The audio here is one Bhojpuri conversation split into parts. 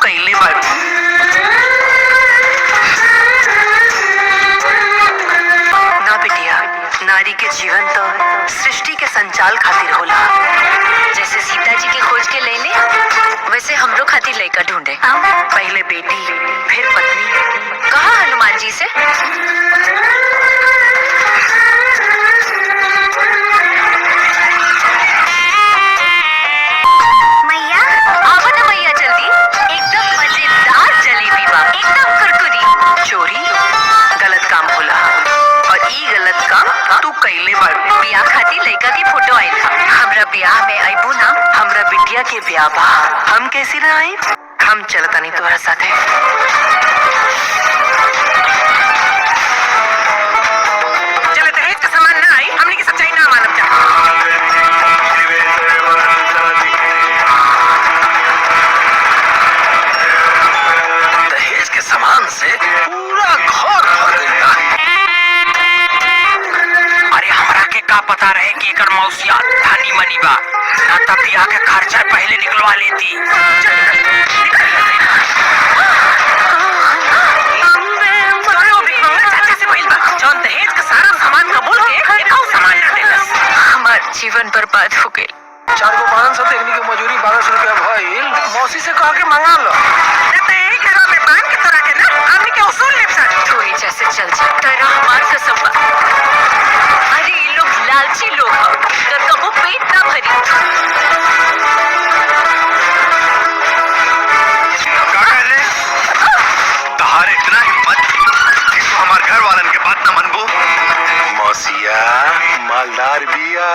कइले बाड़ू। ना बिटिया, नारी के जीवन तो सृष्टि के संचाल खातिर होला। जैसे सीता जी की खोज के लेले, वैसे हमरो खातिर लड़का ढूंढे। पहले बेटी, फिर पत्नी। कहा हनुमान जी से? मैया आओ ना मैया जल्दी, एकदम मजेदार जलेबी बा, एकदम कुरकुरी। चोरी गलत काम होला और ई गलत काम तू कइले बाड़ू। ब्याह खातिर लड़का की फोटो आइल था। हमरा ब्याह में आइबू ना? हमरा बिटिया के ब्याह बा, हम कैसे ना आई? हम चलतानी तोहरा साथे। चले दहेज का सामान ना आई, हमने की सच्चाई ना मानब जा। दहेज के सामान से पूरा घर भर गइल बा। अरे हमरा के का पता रहे कि एकर मौसिया धानी मनी बा, ना तब ब्याह के खर्चा पहले निकलवा लेती। जौन दहेज का सारा सामान कबूल के एकाऊ सामान ना देलस। हमार जीवन बर्बाद हो गए। 4 गो बारन से देखनी की मजूरी 1200 रुपया भइल। मौसी से कह के मंगा लो। यही घरों में बांध के तोरा के ना हमने के उसूल लेब सन। तू ही जैसे चल जा, तेरा हमार कसम बा। अरे ये लोग लालची लोग हैं, कर कबो पेट ना भरी। का कहले? तहारे इतना हिम्मत कि तू हमार घर वालन के बात न मनबू? मौसिया मालदार बिया।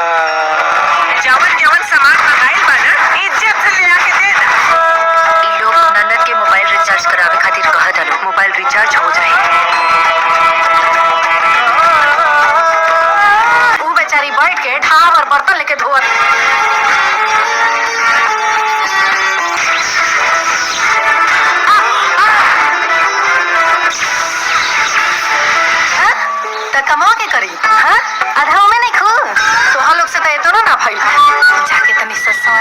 जवन जवन सामान मंगाइल बा ना, इज्जत से ले आके दे दा। ये लोग ननद के मोबाइल रिचार्ज करावे खातिर कहत हलो। मोबाइल रिचार्ज हो जाए। वो बेचारी बैठ के ढाब और बर्तन लेके धोत। कमाओ के करी हाँ? आधा में नहीं खू तो हम लोग से तो इतना ना भइल। जाके तनी सस्ता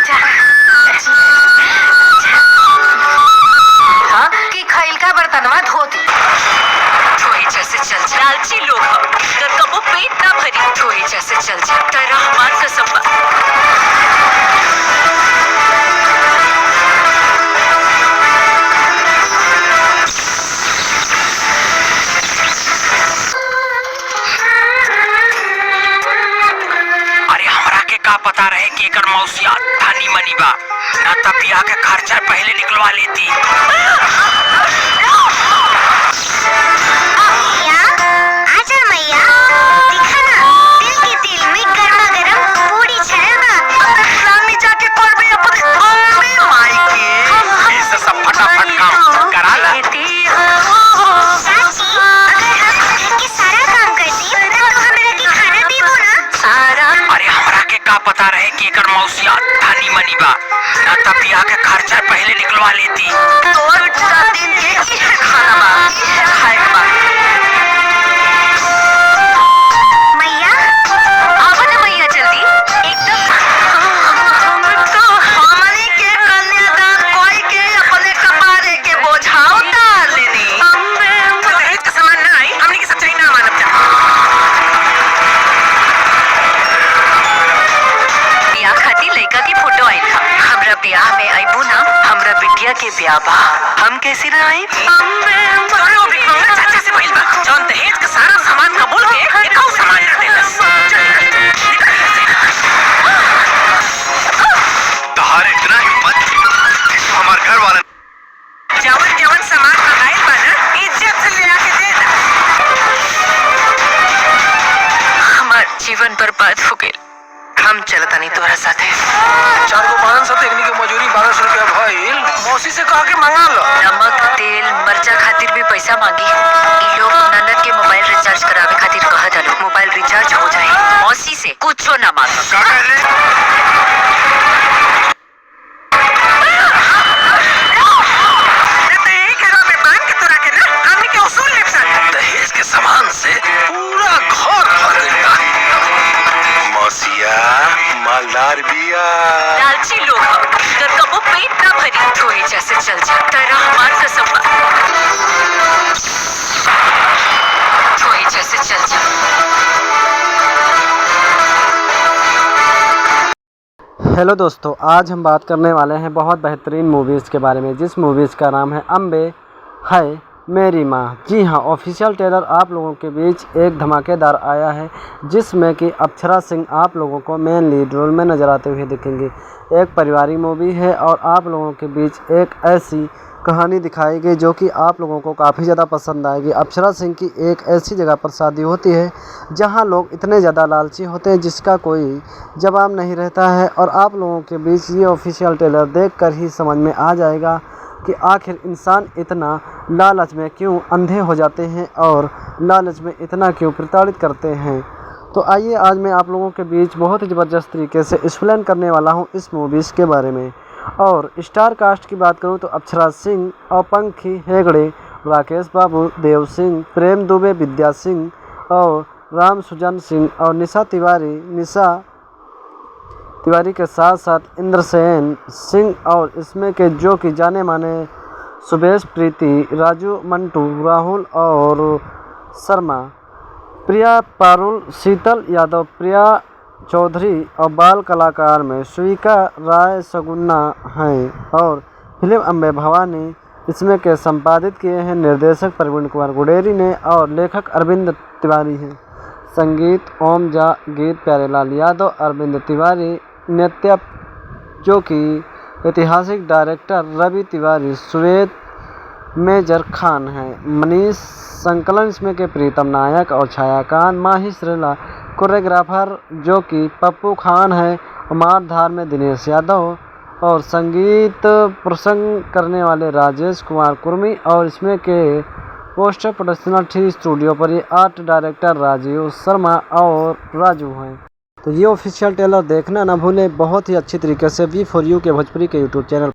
जा हाँ कि खइल का बर्तनवा धोती। तू ही जैसे चल जा, लालची लोग हैं, कर कबो पेट ना भरी। तू ही जैसे चल जा, तेरा हमार कसम बा। का पता रहे कि एकर मौसिया धानी मनी बा, ना तब ब्याह के खर्चा पहले निकलवा लेती। आजा मैया, दिखा ना तिल के तेल में गर्मा गर्म पूरी छाना। रानी जाके करबे अपने अम्मे माई के। इसे सब फटाफट काम करा ला। चाची, अगर हम घर के सारा काम करती तो हमरा के खाना देबो ना? सारा अरे हमरा के का पता रहे कि एकर मौसिया धानी मनी बा, ना तब ब्याह के खर्चा पहले निकलवा लेती। तोर का दिन के खाना बा, खाए बा। मैया आओ ना मैया जल्दी, एकदम हमनी के कन्यादान कोई के अपने कपारे के बोझा उतार लेनी। दहेज का सामान ना आई, हमनी की सच्चाई ना मानब जा। ब्याह खातिर लड़का की फोटो आइल था। हमरा ब्याह में आइबू ना? हमरा बिटिया के ब्याह बा, हम कैसे ना आई? चाचा से भइल बा, जौन दहेज का सारा सामान कबूल के एकाऊ सामान ना देलस। तहारे इतना हिम्मत कि तू हमार घर वालन जवन जवन सामान मंगाइल बा ना, इज्जत से ले आके दे दा। हमार जीवन बर्बाद हो गए। हम चलतानी तोहरा साथे। 4 गो बारन से देखनी की मजूरी 1200 रुपया भइल। मौसी से कह के मंगा लो। नमक तेल मर्चा खातिर भी पैसा मांगी। ये लोग ननद के मोबाइल रिचार्ज करावे खातिर कहत हलो। मोबाइल रिचार्ज हो जाए। मौसी से कुछो ना मांगा। का कहले? यही घरों में बांध के तोरा के ना हमनी के उसूल लेब सन। दहेज के सामान से पूरा घर भर गइल बा। मौसिया मौसिया मालदार बिया। लालची लोग अगर कबो पेट ना भरी धोए जैसे चल जाता रहमान कसम बा धोए जैसे चल जा। हेलो दोस्तों, आज हम बात करने वाले हैं बहुत बेहतरीन मूवीज़ के बारे में, जिस मूवीज़ का नाम है अम्बे है मेरी माँ। जी हाँ, ऑफिशियल ट्रेलर आप लोगों के बीच एक धमाकेदार आया है, जिसमें कि अक्षरा सिंह आप लोगों को मेन लीड रोल में नज़र आते हुए दिखेंगे। एक पारिवारिक मूवी है और आप लोगों के बीच एक ऐसी कहानी दिखाई गई जो कि आप लोगों को काफ़ी ज़्यादा पसंद आएगी। अक्षरा सिंह की एक ऐसी जगह पर शादी होती है जहां लोग इतने ज़्यादा लालची होते हैं जिसका कोई जवाब नहीं रहता है, और आप लोगों के बीच ये ऑफिशियल ट्रेलर देखकर ही समझ में आ जाएगा कि आखिर इंसान इतना लालच में क्यों अंधे हो जाते हैं और लालच में इतना क्यों प्रताड़ित करते हैं। तो आइए, आज मैं आप लोगों के बीच बहुत ही ज़बरदस्त तरीके से एक्सप्लेन करने वाला हूं इस मूवीज़ के बारे में। और स्टार कास्ट की बात करूं तो अक्षरा सिंह और पंखी हेगड़े, राकेश बाबू, देव सिंह, प्रेम दुबे, विद्या सिंह और राम सुजन सिंह और निशा तिवारी के साथ साथ इंद्रसेन सिंह, और इसमें के जो कि जाने माने सुबेश प्रीति, राजू मंटू, राहुल और शर्मा, प्रिया पारुल, शीतल यादव, प्रिया चौधरी और बाल कलाकार में स्वीका राय सगुना हैं। और फिल्म अम्बे भवानी इसमें के संपादित किए हैं निर्देशक प्रवीण कुमार गुडेरी ने और लेखक अरविंद तिवारी हैं। संगीत ओम झा, गीत प्यारेलाल यादव, अरविंद तिवारी, नृत्य जो कि ऐतिहासिक डायरेक्टर रवि तिवारी, श्वेत मेजर खान हैं, मनीष संकलन इसमें के प्रीतम नायक और छायाकांत, माही श्रीला कोरियोग्राफर जो कि पप्पू खान है, मारधार में दिनेश यादव, और संगीत प्रसंग करने वाले राजेश कुमार कुर्मी, और इसमें के पोस्टर प्रोडक्शनल टी स्टूडियो पर ये आर्ट डायरेक्टर राजीव शर्मा और राजू हैं। तो ये ऑफिशियल ट्रेलर देखना ना भूलें बहुत ही अच्छी तरीके से V4U के भोजपुरी के यूट्यूब चैनल।